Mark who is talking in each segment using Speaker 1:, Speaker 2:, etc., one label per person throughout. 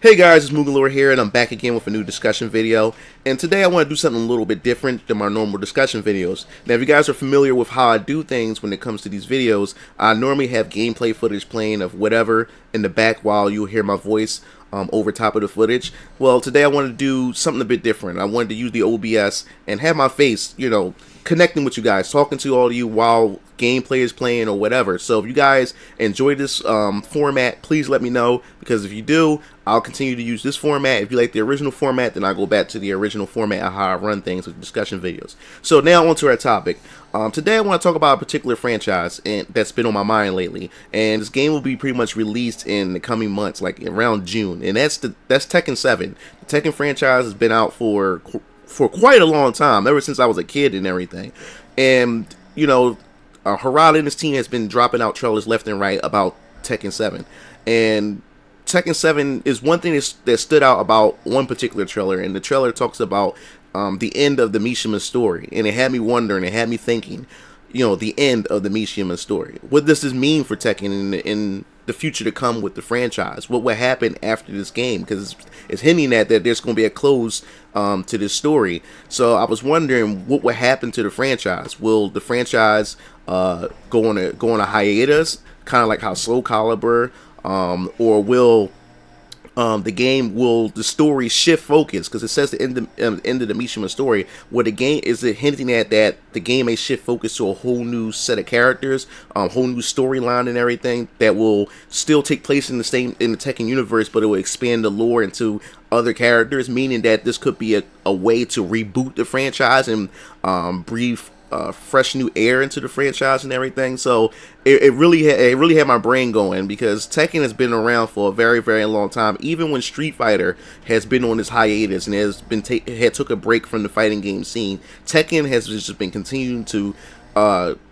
Speaker 1: Hey guys, it's MugenLord here, and I'm back again with a new discussion video. And today I want to do something a little bit different than my normal discussion videos. Now, if you guys are familiar with how I do things when it comes to these videos, I normally have gameplay footage playing of whatever in the back while you'll hear my voice over top of the footage. Well, today I wanted to do something a bit different. I wanted to use the OBS and have my face, connecting with you guys, talking to all of you while gameplay is playing or whatever. So if you guys enjoy this format, please let me know, because if you do, I'll continue to use this format. If you like the original format, then I'll go back to the original format of how I run things with discussion videos. So now on to our topic. Today I want to talk about a particular franchise that's been on my mind lately, and this game will be pretty much released in the coming months, like around June, and that's Tekken 7. The Tekken franchise has been out for quite a long time, ever since I was a kid and everything. And Harada and his team has been dropping out trailers left and right about Tekken 7, and Tekken 7 is one thing that stood out about one particular trailer, and the trailer talks about the end of the Mishima story, and it had me wondering, it had me thinking, the end of the Mishima story. What does this mean for Tekken in the future to come with the franchise? What will happen after this game? Because it's hinting at that there's going to be a close to this story. So I was wondering what will happen to the franchise. Will the franchise go on a hiatus, kind of like how Soul Calibur, or will the story shift focus? Because it says the end of the Mishima story, where the game is hinting at that the game may shift focus to a whole new set of characters, whole new storyline and everything that will still take place in the Tekken universe, but it will expand the lore into other characters, meaning that this could be a way to reboot the franchise and breathe fresh new air into the franchise and everything. So it really had my brain going, because Tekken has been around for a very, very long time. Even when Street Fighter has been on this hiatus and had took a break from the fighting game scene, Tekken has just been continuing to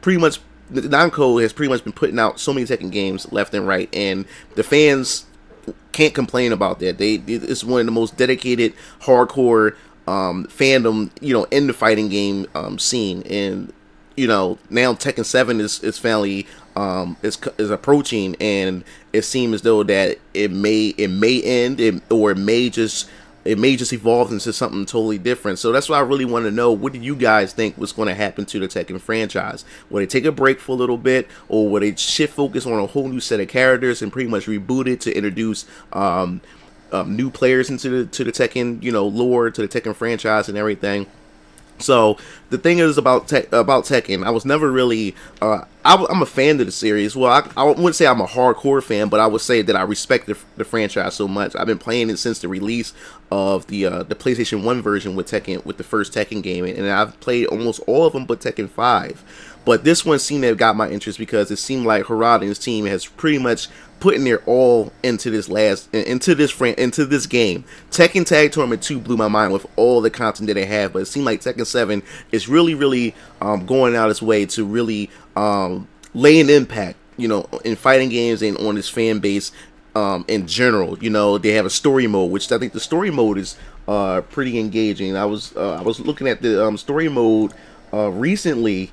Speaker 1: pretty much, Namco has pretty much been putting out so many Tekken games left and right, and the fans can't complain about that. It's one of the most dedicated, hardcore fandom, in the fighting game scene. And now Tekken 7 is finally is approaching, and it seems as though that it may end, or it may just evolve into something totally different. So that's why I really want to know, what do you guys think was going to happen to the Tekken franchise? Will they take a break for a little bit, or will they shift focus on a whole new set of characters and pretty much reboot it to introduce new players into the Tekken, lore, to the Tekken franchise and everything? So the thing is about Tekken, I was never really, I'm a fan of the series. Well, I wouldn't say I'm a hardcore fan, but I would say that I respect the franchise so much. I've been playing it since the release of the PlayStation 1 version with the first Tekken game, and I've played almost all of them but Tekken 5. But this one seemed to have got my interest, because it seemed like Harada and his team has pretty much putting their all into this game. Tekken Tag Tournament 2 blew my mind with all the content that they have, but it seemed like Tekken 7 is really going out its way to really lay an impact, in fighting games and on this fan base in general. They have a story mode, which I think the story mode is pretty engaging. I was looking at the story mode recently,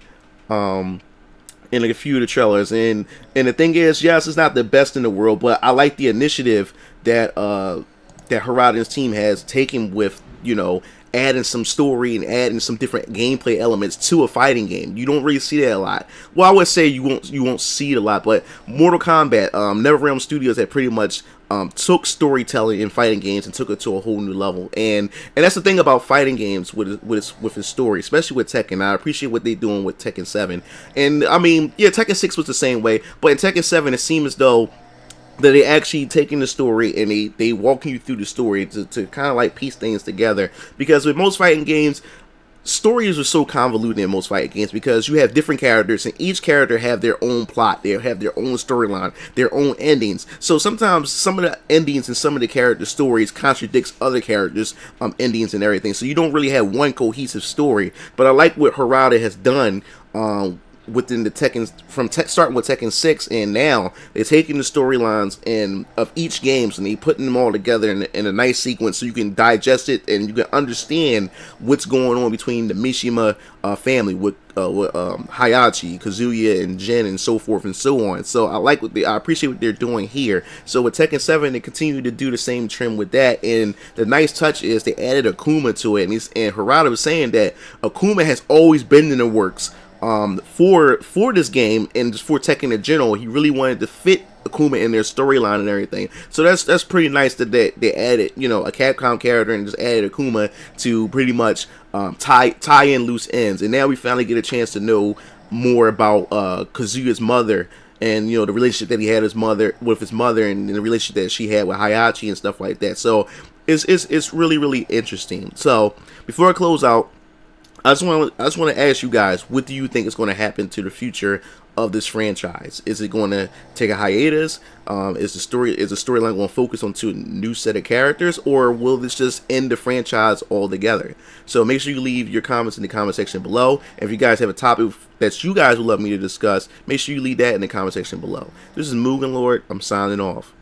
Speaker 1: in a few of the trailers, and the thing is, yes, it's not the best in the world, but I like the initiative that Harada and his team has taken with adding some story and adding some different gameplay elements to a fighting game. You don't really see that a lot. Well, I would say you won't see it a lot, but Mortal Kombat, NetherRealm Studios had pretty much took storytelling in fighting games and took it to a whole new level, and that's the thing about fighting games with its story, especially with Tekken. I appreciate what they're doing with Tekken 7, and I mean, yeah, Tekken 6 was the same way, but in Tekken 7 it seems as though that they actually taking the story and they walking you through the story to kind of like piece things together. Because with most fighting games, stories are so convoluted in most fighting games, because you have different characters, and each character have their own plot, they have their own storyline, their own endings. So sometimes some of the endings and some of the character stories contradicts other characters' endings and everything. So you don't really have one cohesive story. But I like what Harada has done within the Tekken, starting with Tekken 6, and now they're taking the storylines and of each game and they putting them all together in a nice sequence so you can digest it and you can understand what's going on between the Mishima family with Hayachi, Kazuya, and Jin, and so forth and so on. So I appreciate what they're doing here. So with Tekken 7, they continue to do the same trend with that, and the nice touch is they added Akuma to it, and Harada was saying that Akuma has always been in the works for this game and just for Tekken in general. He really wanted to fit Akuma in their storyline and everything. So that's pretty nice that they added, you know, a Capcom character and just added Akuma to pretty much tie in loose ends. And now we finally get a chance to know more about Kazuya's mother, and, you know, the relationship that he had with his mother and the relationship that she had with Hayachi and stuff like that. So it's really interesting. So before I close out, I just want to ask you guys, what do you think is going to happen to the future of this franchise? Is it going to take a hiatus? Is the storyline going to focus on a new set of characters, or will this just end the franchise altogether? So make sure you leave your comments in the comment section below. And if you guys have a topic that you guys would love me to discuss, make sure you leave that in the comment section below. This is MugenLord. I'm signing off.